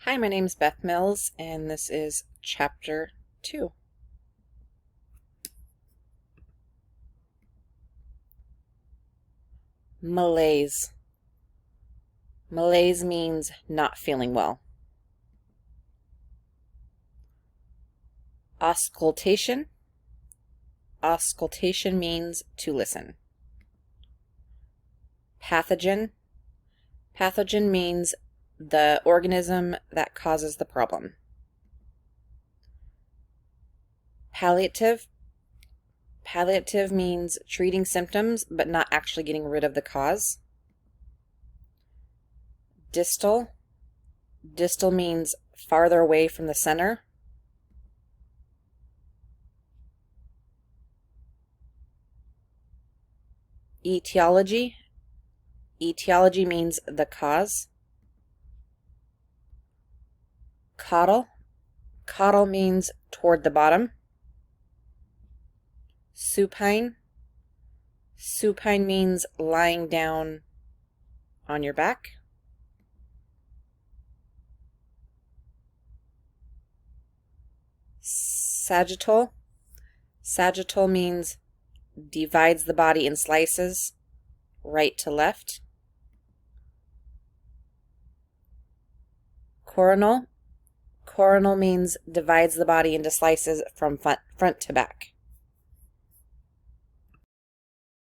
Hi, my name is Beth Mills, and this is Chapter 2. Malaise. Malaise means not feeling well. Auscultation. Auscultation means to listen. Pathogen. Pathogen means the organism that causes the problem. Palliative. Palliative means treating symptoms but not actually getting rid of the cause. Distal. Distal means farther away from the center. Etiology. Etiology means the cause. Caudal. Caudal means toward the bottom. Supine. Supine means lying down on your back. Sagittal. Sagittal means divides the body in slices, right to left. Coronal. Coronal means divides the body into slices from front to back.